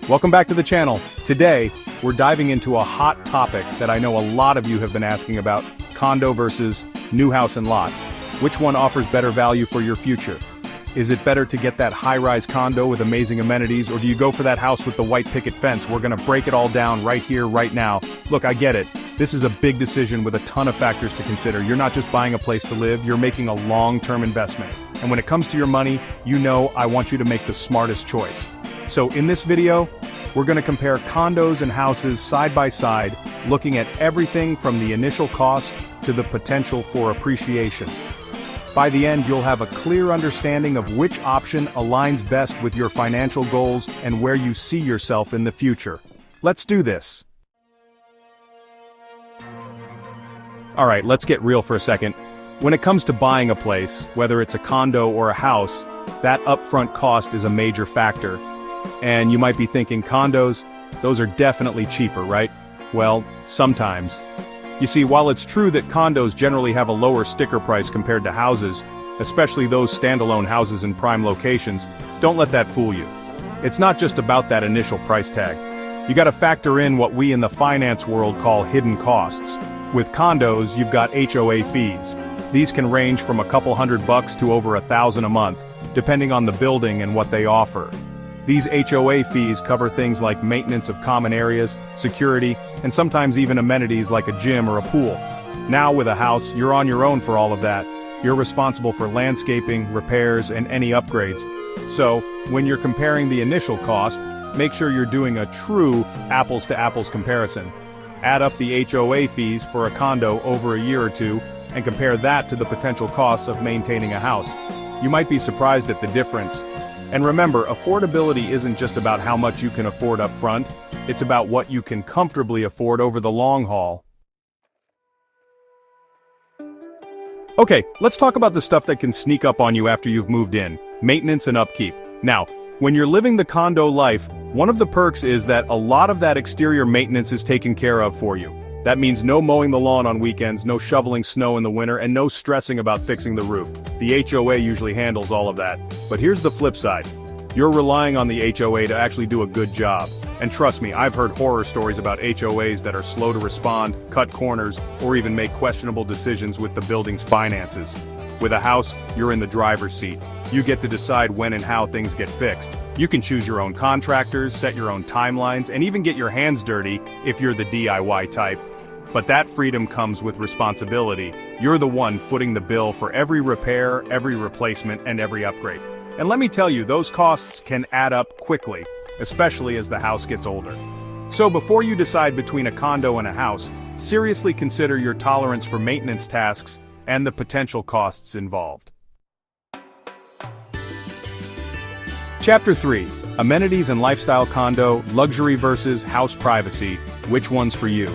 Welcome back to the channel. Today, we're diving into a hot topic that I know a lot of you have been asking about: condo versus new house and lot. Which one offers better value for your future? Is it better to get that high-rise condo with amazing amenities, or do you go for that house with the white picket fence? We're gonna break it all down right here, right now. Look, I get it. This is a big decision with a ton of factors to consider. You're not just buying a place to live, you're making a long-term investment. And when it comes to your money, you know I want you to make the smartest choice. So in this video, we're gonna compare condos and houses side by side, looking at everything from the initial cost to the potential for appreciation. By the end, you'll have a clear understanding of which option aligns best with your financial goals and where you see yourself in the future. Let's do this. All right, let's get real for a second. When it comes to buying a place, whether it's a condo or a house, that upfront cost is a major factor. And you might be thinking, condos, those are definitely cheaper, right? Well, sometimes. You see, while it's true that condos generally have a lower sticker price compared to houses, especially those standalone houses in prime locations, don't let that fool you. It's not just about that initial price tag. You gotta factor in what we in the finance world call hidden costs. With condos, you've got HOA fees. These can range from a couple $100 to over $1,000 a month, depending on the building and what they offer. These HOA fees cover things like maintenance of common areas, security, and sometimes even amenities like a gym or a pool. Now with a house, you're on your own for all of that. You're responsible for landscaping, repairs, and any upgrades. So, when you're comparing the initial cost, make sure you're doing a true apples-to-apples comparison. Add up the HOA fees for a condo over a year or two, and compare that to the potential costs of maintaining a house. You might be surprised at the difference. And remember, affordability isn't just about how much you can afford up front, it's about what you can comfortably afford over the long haul. Okay, let's talk about the stuff that can sneak up on you after you've moved in: maintenance and upkeep. Now, when you're living the condo life, one of the perks is that a lot of that exterior maintenance is taken care of for you. That means no mowing the lawn on weekends, no shoveling snow in the winter, and no stressing about fixing the roof. The HOA usually handles all of that. But here's the flip side. You're relying on the HOA to actually do a good job. And trust me, I've heard horror stories about HOAs that are slow to respond, cut corners, or even make questionable decisions with the building's finances. With a house, you're in the driver's seat. You get to decide when and how things get fixed. You can choose your own contractors, set your own timelines, and even get your hands dirty if you're the DIY type. But that freedom comes with responsibility. You're the one footing the bill for every repair, every replacement, and every upgrade. And let me tell you, those costs can add up quickly, especially as the house gets older. So before you decide between a condo and a house, seriously consider your tolerance for maintenance tasks and the potential costs involved. Chapter 3: Amenities and Lifestyle Condo, Luxury versus House Privacy. Which one's for you?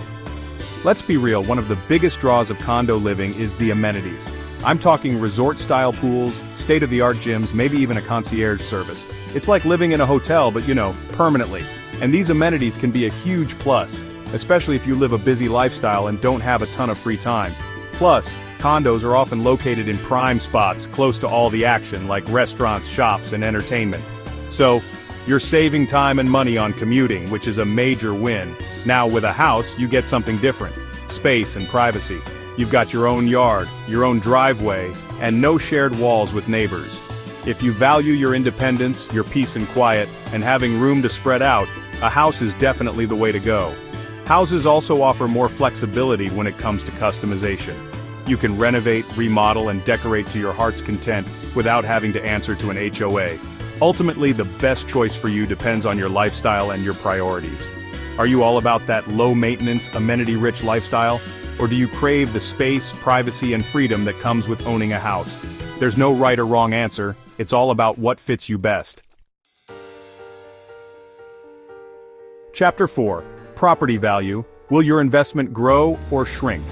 Let's be real, one of the biggest draws of condo living is the amenities. I'm talking resort-style pools, state-of-the-art gyms, maybe even a concierge service. It's like living in a hotel, but permanently. And these amenities can be a huge plus, especially if you live a busy lifestyle and don't have a ton of free time. Plus, condos are often located in prime spots, close to all the action, like restaurants, shops, and entertainment. So, you're saving time and money on commuting, which is a major win. Now with a house, you get something different: space and privacy. You've got your own yard, your own driveway, and no shared walls with neighbors. If you value your independence, your peace and quiet, and having room to spread out, a house is definitely the way to go. Houses also offer more flexibility when it comes to customization. You can renovate, remodel, and decorate to your heart's content without having to answer to an HOA. Ultimately, the best choice for you depends on your lifestyle and your priorities. Are you all about that low-maintenance, amenity-rich lifestyle? Or do you crave the space, privacy, and freedom that comes with owning a house? There's no right or wrong answer, it's all about what fits you best. Chapter 4: Property Value. Will your investment grow or shrink?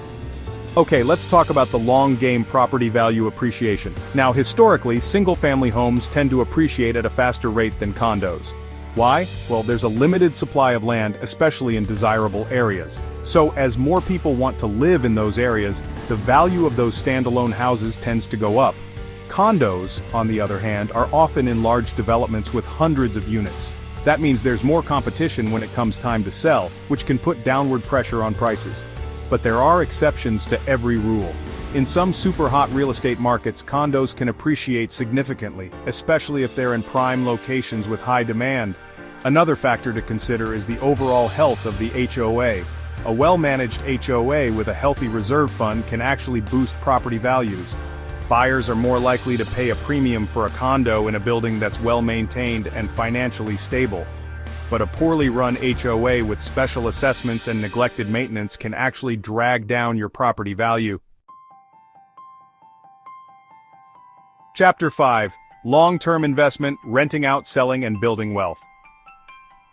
Okay, let's talk about the long-game property value appreciation. Now, historically, single-family homes tend to appreciate at a faster rate than condos. Why? Well, there's a limited supply of land, especially in desirable areas. So, as more people want to live in those areas, the value of those standalone houses tends to go up. Condos, on the other hand, are often in large developments with hundreds of units. That means there's more competition when it comes time to sell, which can put downward pressure on prices. But there are exceptions to every rule. In some super hot real estate markets, condos can appreciate significantly, especially if they're in prime locations with high demand. Another factor to consider is the overall health of the HOA. A well-managed HOA with a healthy reserve fund can actually boost property values. Buyers are more likely to pay a premium for a condo in a building that's well-maintained and financially stable. But a poorly run HOA with special assessments and neglected maintenance can actually drag down your property value. Chapter 5. Long-term investment, renting out, selling, and building wealth.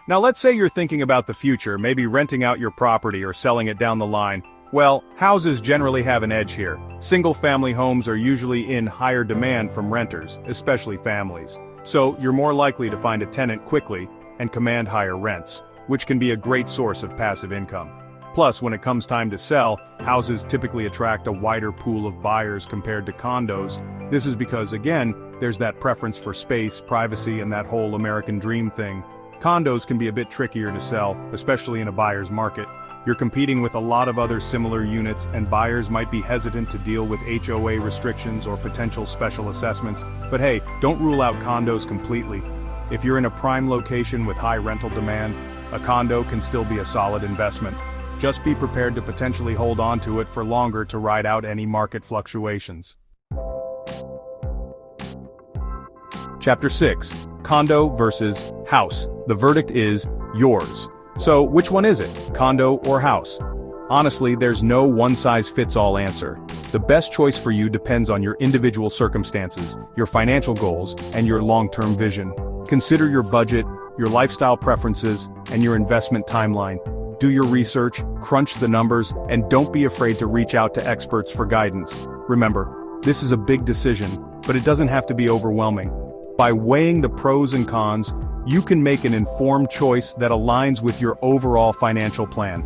Now let's say you're thinking about the future, maybe renting out your property or selling it down the line. Well, houses generally have an edge here. Single-family homes are usually in higher demand from renters, especially families. So you're more likely to find a tenant quickly and command higher rents, which can be a great source of passive income. Plus, when it comes time to sell, houses typically attract a wider pool of buyers compared to condos. This is because, again, there's that preference for space, privacy, and that whole American dream thing. Condos can be a bit trickier to sell, especially in a buyer's market. You're competing with a lot of other similar units, and buyers might be hesitant to deal with HOA restrictions or potential special assessments. But hey, don't rule out condos completely. If you're in a prime location with high rental demand, a condo can still be a solid investment. Just be prepared to potentially hold on to it for longer to ride out any market fluctuations. Chapter 6. Condo versus house. The verdict is yours. So, which one is it? Condo or house? Honestly, there's no one-size-fits-all answer. The best choice for you depends on your individual circumstances, your financial goals, and your long-term vision. Consider your budget, your lifestyle preferences, and your investment timeline. Do your research, crunch the numbers, and don't be afraid to reach out to experts for guidance. Remember, this is a big decision, but it doesn't have to be overwhelming. By weighing the pros and cons, you can make an informed choice that aligns with your overall financial plan.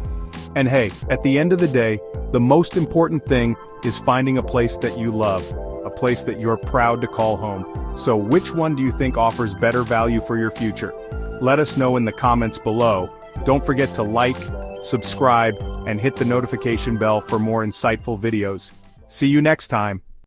And hey, at the end of the day, the most important thing is finding a place that you love, a place that you're proud to call home. So which one do you think offers better value for your future? Let us know in the comments below. Don't forget to like, subscribe, and hit the notification bell for more insightful videos. See you next time.